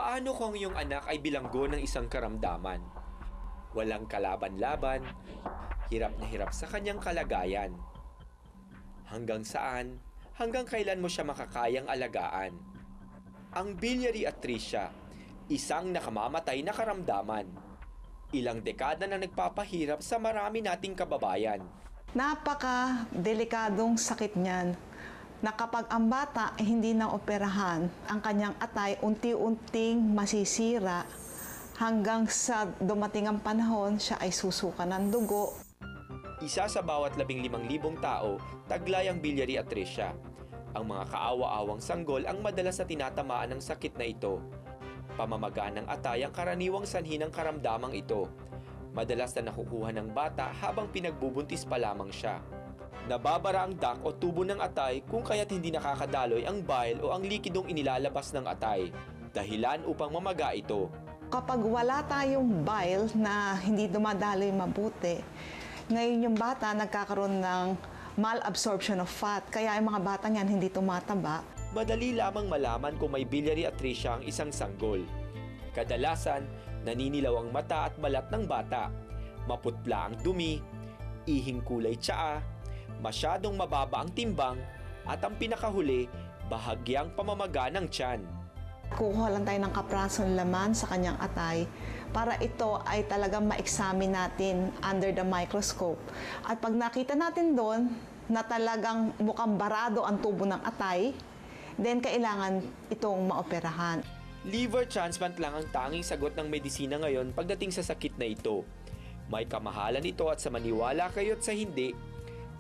Paano kung iyong anak ay bilanggo ng isang karamdaman? Walang kalaban-laban, hirap na hirap sa kanyang kalagayan. Hanggang saan, hanggang kailan mo siya makakayang alagaan? Ang biliary atresia, isang nakamamatay na karamdaman. Ilang dekada na nagpapahirap sa marami nating kababayan. Napaka-delikadong sakit niyan na kapag ang bata ay hindi na operahan, ang kanyang atay unti-unting masisira hanggang sa dumating ang panahon, siya ay susuka ng dugo. Isa sa bawat 15,000 tao, taglay ang biliary atresia. Ang mga kaawa-awang sanggol ang madalas na tinatamaan ng sakit na ito. Pamamaga ng atay ang karaniwang sanhi ng karamdamang ito. Madalas na nakukuha ng bata habang pinagbubuntis pa lamang siya. Nababara ang duct o tubo ng atay kung kaya't hindi nakakadaloy ang bile o ang likidong inilalabas ng atay. Dahilan upang mamaga ito. Kapag wala tayong bile na hindi dumadaloy mabuti, ngayon yung bata nagkakaroon ng malabsorption of fat, kaya yung mga bata niyan hindi tumataba. Madali lamang malaman kung may biliary atresia ang isang sanggol. Kadalasan, naninilaw ang mata at balat ng bata. Maputla ang dumi, ihing kulay tsaa, masyadong mababa ang timbang, at ang pinakahuli, bahagyang pamamaga ng tiyan. Kukuha lang tayo ng kaprasong laman sa kanyang atay para ito ay talagang ma-examine natin under the microscope. At pag nakita natin doon na talagang mukhang barado ang tubo ng atay, then kailangan itong maoperahan. Liver transplant lang ang tanging sagot ng medisina ngayon pagdating sa sakit na ito. May kamahalan ito at sa maniwala kayo't sa hindi,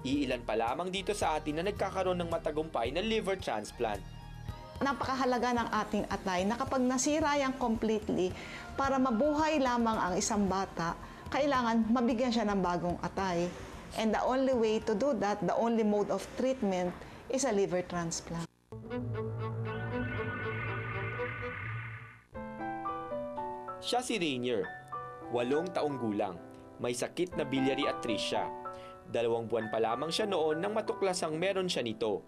iilan pa lamang dito sa atin na nagkakaroon ng matagumpay na liver transplant. Napakahalaga ng ating atay na kapag nasira yan completely, para mabuhay lamang ang isang bata, kailangan mabigyan siya ng bagong atay. And the only way to do that, the only mode of treatment, is a liver transplant. Siya si Rainier, 8 taong gulang, may sakit na biliary atresia. 2 buwan pa lamang siya noon nang matuklasang meron siya nito.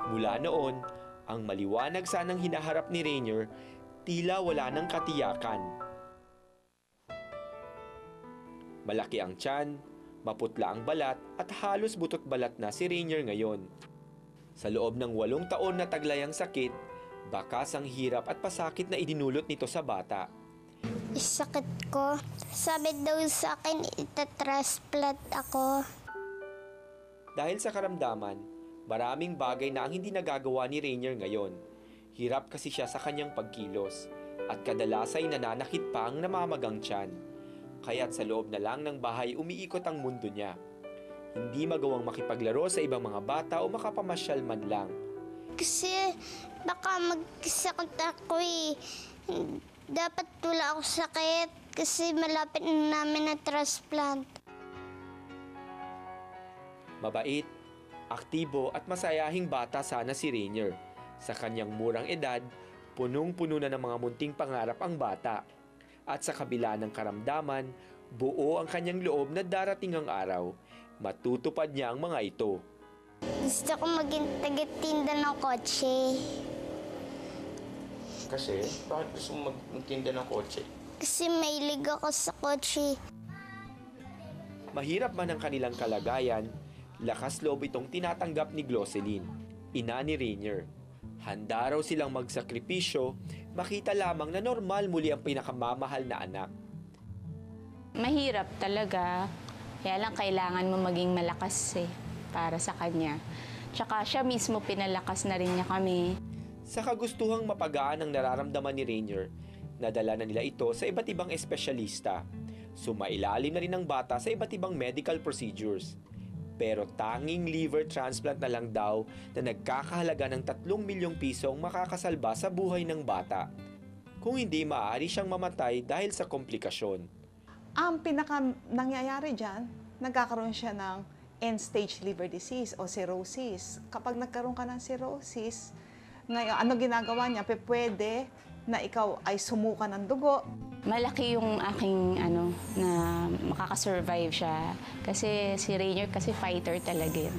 Mula noon, ang maliwanag sanang hinaharap ni Rainier, tila wala ng katiyakan. Malaki ang tiyan, maputla ang balat at halos butot balat na si Rainier ngayon. Sa loob ng 8 taon na taglayang sakit, bakas ang hirap at pasakit na idinulot nito sa bata. Sakit ko. Sabi daw sa akin, itatransplant ako. Dahil sa karamdaman, maraming bagay na ang hindi nagagawa ni Rainier ngayon. Hirap kasi siya sa kanyang pagkilos at kadalas ay nananakit pa ang namamagang tiyan. Kaya't sa loob na lang ng bahay umiikot ang mundo niya. Hindi magawang makipaglaro sa ibang mga bata o makapamasyal man lang. Kasi baka magkasakit ako eh. Dapat wala ako sakit kasi malapit na namin na transplant. Mabait, aktibo at masayahing bata sana si Rainier. Sa kanyang murang edad, punong-puno na ng mga munting pangarap ang bata. At sa kabila ng karamdaman, buo ang kanyang loob na darating ang araw. Matutupad niya ang mga ito. Gusto ko maging taga-tinda ng kotse. Kasi, bakit gusto mo magtinda ng kotse? Kasi mahilig ako sa kotse. Mahirap man ang kanilang kalagayan, lakas loob itong tinatanggap ni Gloseline, ina ni Rainier. Handa raw silang magsakripisyo, makita lamang na normal muli ang pinakamamahal na anak. Mahirap talaga, kaya lang kailangan mo maging malakas para sa kanya. Tsaka siya mismo pinalakas na rin niya kami. Sa kagustuhang mapagaan ang nararamdaman ni Rainier, nadala na nila ito sa iba't ibang espesyalista. Sumailalim na rin ang bata sa iba't ibang medical procedures. Pero tanging liver transplant na lang daw na nagkakahalaga ng 3 milyong piso ang makakasalba sa buhay ng bata. Kung hindi, maaari siyang mamatay dahil sa komplikasyon. Ang pinaka nangyayari dyan, nagkakaroon siya ng end-stage liver disease o cirrhosis. Kapag nagkaroon ka ng cirrhosis, ngayon, ano ginagawa niya? Pwede na ikaw ay sumuka ng dugo. Malaki yung aking na makakasurvive siya. Kasi si Rainier kasi fighter talaga yun.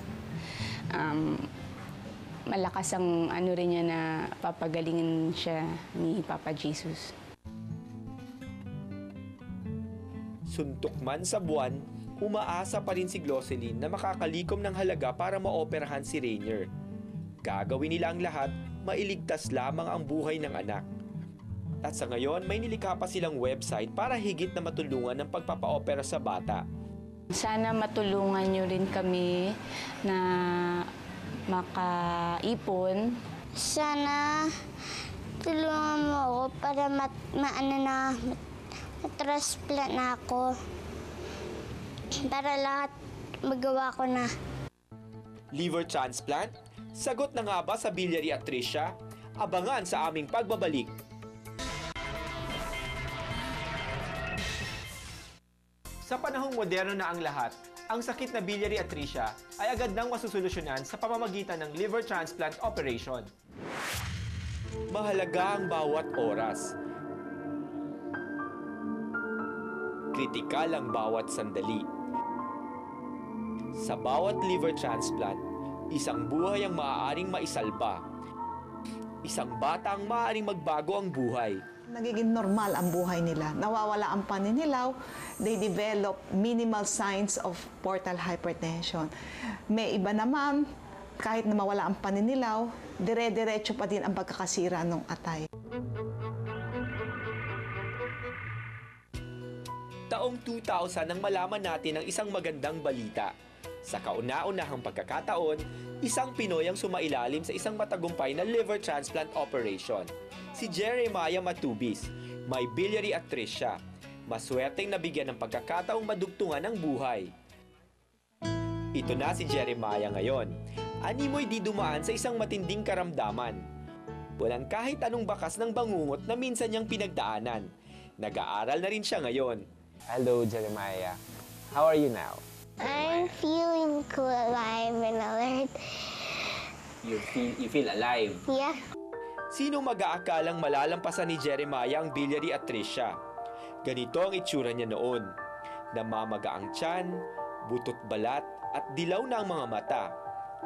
malakas ang ano rin niya na papagalingin siya ni Papa Jesus. Suntok man sa buwan, umaasa pa rin si Gloseline na makakalikom ng halaga para maoperahan si Rainier. Gagawin nila ang lahat, mailigtas lamang ang buhay ng anak. At sa ngayon, may nilikha pa silang website para higit na matulungan ng pagpapaopera sa bata. Sana matulungan niyo rin kami na makaipon. Sana tulungan mo ako para matransplant na ako. Para lahat magawa ko na. Liver transplant? Sagot na nga ba sa Biliary at Tricia? Abangan sa aming pagbabalik. Sa panahong moderno na ang lahat, ang sakit na biliary at Tricia ay agad nang masusolusyonan sa pamamagitan ng liver transplant operation. Mahalaga ang bawat oras. Kritikal ang bawat sandali. Sa bawat liver transplant, isang buhay ang maaaring maisalba. Isang bata ang maaaring magbago ang buhay. Nagiging normal ang buhay nila. Nawawala ang paninilaw. They develop minimal signs of portal hypertension. May iba naman, kahit na mawala ang paninilaw, dire-diretso pa din ang pagkakasira ng atay. Taong 2000 nang malaman natin ang isang magandang balita. Sa kauna-unahang pagkakataon, isang Pinoy ang sumailalim sa isang matagumpay na liver transplant operation. Si Jeremiah Matubis, may biliary at Tricia. Maswerteng nabigyan ng pagkakataong madugtungan ng buhay. Ito na si Jeremiah ngayon. Animoy di dumaan sa isang matinding karamdaman. Walang kahit anong bakas ng bangungot na minsan niyang pinagdaanan. Nag-aaral na rin siya ngayon. Hello, Jeremiah. How are you now? I'm feeling cool, alive, and alert. You feel alive. Yeah. Sino mag-aakalang malalampasan ni Jeremiah ang biliary at Tricia? Ganito ang itsura niya noon. Namamaga ang tiyan, butot balat at dilaw na ang mga mata.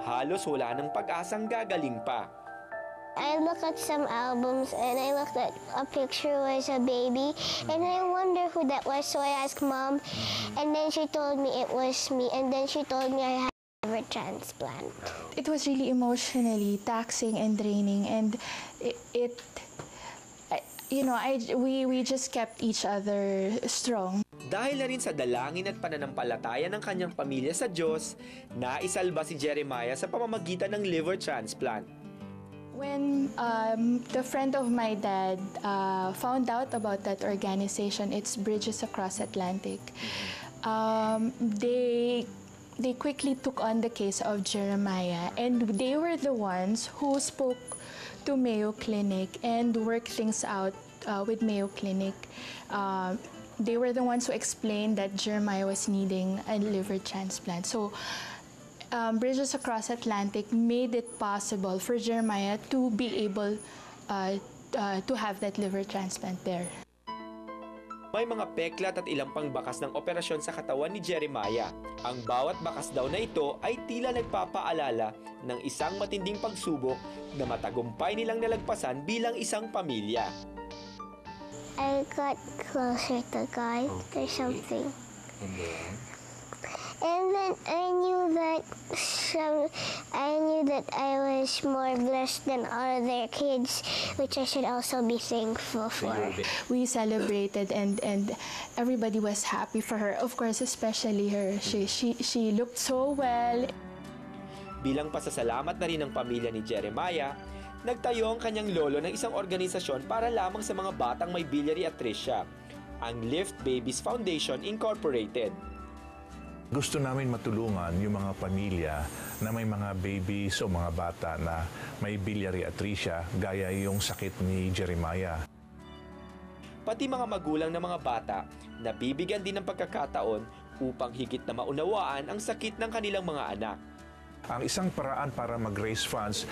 Halos wala ng pag-asang gagaling pa. I look at some albums and I looked at a picture was a baby and I wonder who that was, so I asked Mom and then she told me it was me and then she told me I had a liver transplant. It was really emotionally taxing and draining, and we just kept each other strong. Dahil na rin sa dalangin at pananampalataya ng kanyang pamilya sa Diyos, naisalba si Jeremiah sa pamamagitan ng liver transplant. When the friend of my dad found out about that organization, it's Bridges Across Atlantic, they quickly took on the case of Jeremiah, and they were the ones who spoke to Mayo Clinic and worked things out with Mayo Clinic. They were the ones who explained that Jeremiah was needing a liver transplant. So Bridges Across Atlantic made it possible for Jeremiah to be able to have that liver transplant there. May mga peklat at ilang pang bakas ng operasyon sa katawan ni Jeremiah. Ang bawat bakas daw na ito ay tila nagpapaalala ng isang matinding pagsubok na matagumpay nilang nalagpasan bilang isang pamilya. I got closer to God or something. And then I knew that I was more blessed than other kids, which I should also be thankful for. We celebrated and everybody was happy for her. Of course, especially her. She looked so well. Bilang pasasalamat na rin ng pamilya ni Jeremiah, nagtayo ang kanyang lolo ng isang organisasyon para lamang sa mga batang may biliary at Tricia, ang Lift Babies Foundation Incorporated. Gusto namin matulungan yung mga pamilya na may mga babies o mga bata na may biliary at Tricia gaya yung sakit ni Jeremiah. Pati mga magulang ng mga bata nabibigyan din ng pagkakataon upang higit na maunawaan ang sakit ng kanilang mga anak. Ang isang paraan para mag-raise funds,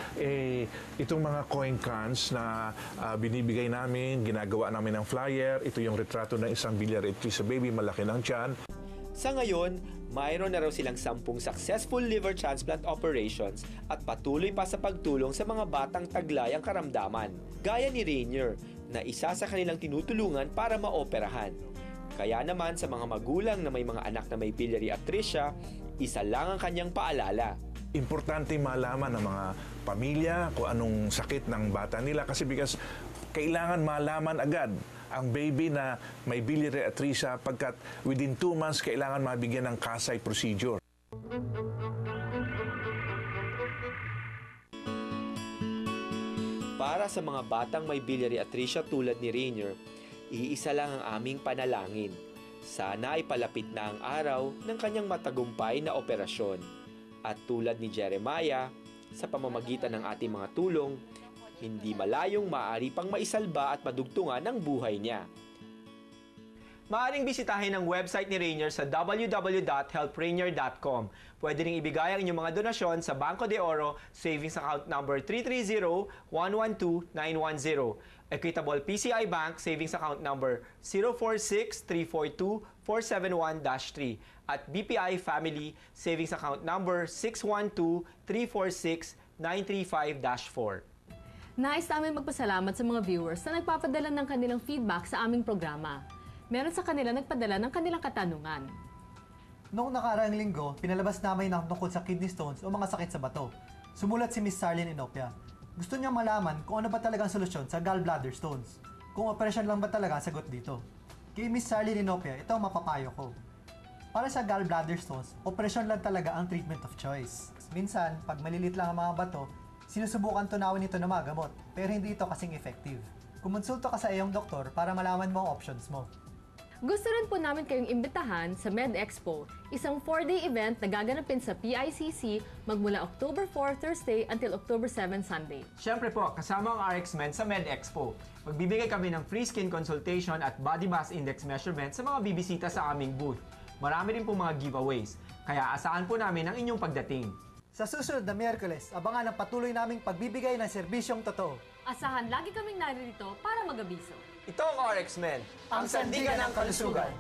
itong mga coin cans na binibigay namin, ginagawa namin ng flyer, ito yung retrato ng isang biliary at Tricia baby, malaki ng tiyan. Sa ngayon, mayroon na raw silang 10 successful liver transplant operations at patuloy pa sa pagtulong sa mga batang taglay ang karamdaman. Gaya ni Rainier, na isa sa kanilang tinutulungan para maoperahan. Kaya naman sa mga magulang na may mga anak na may biliary atresia, isa lang ang kanyang paalala. Importante malaman ng mga pamilya kung anong sakit ng bata nila kasi because kailangan malaman agad ang baby na may biliary atresia pagkat within 2 months kailangan mabigyan ng Kasai procedure. Para sa mga batang may biliary atresia tulad ni Rainier, iisa lang ang aming panalangin. Sana ay palapit na ang araw ng kanyang matagumpay na operasyon. At tulad ni Jeremiah, sa pamamagitan ng ating mga tulong, hindi malayong maaari pang maisalba at madugtungan ang buhay niya. Maaring bisitahin ang website ni Rainier sa www.helprainier.com. Pwede ring ibigay ang inyong mga donasyon sa Banco de Oro Savings Account Number 330-112-910, Equitable PCI Bank Savings Account Number 046-342-471-3, at BPI Family Savings Account Number 612-346-935-4. Nais namin magpasalamat sa mga viewers na nagpapadala ng kanilang feedback sa aming programa. Meron sa kanila nagpadala ng kanilang katanungan. Noong nakaraang linggo, pinalabas namin ang tungkol sa kidney stones o mga sakit sa bato. Sumulat si Miss Sarlene Inopia. Gusto niya malaman kung ano ba talagang solusyon sa gallbladder stones. Kung operasyon lang ba talaga ang sagot dito. Kay Miss Sarlene Inopia, ito ang mapapayo ko. Para sa gallbladder stones, operasyon lang talaga ang treatment of choice. Minsan, pag malilit lang ang mga bato, sinusubukan tunawin ito na mga gamot, pero hindi ito kasing effective. Kumonsulta ka sa iyong doktor para malaman mo ang options mo. Gusto rin po namin kayong imbitahan sa MedExpo, isang 4-day event na gaganapin sa PICC magmula October 4 Thursday until October 7 Sunday. Siyempre po, kasama ang RxMed sa MedExpo. Magbibigay kami ng free skin consultation at body mass index measurement sa mga bibisita sa aming booth. Marami rin po mga giveaways, kaya asahan po namin ang inyong pagdating. Sa susunod na Miyerkules, abangan ang patuloy naming pagbibigay ng serbisyong totoo. Asahan lagi kaming naririto para mag-abiso. Ito ang RxMed, ang sandigan ng kalusugan.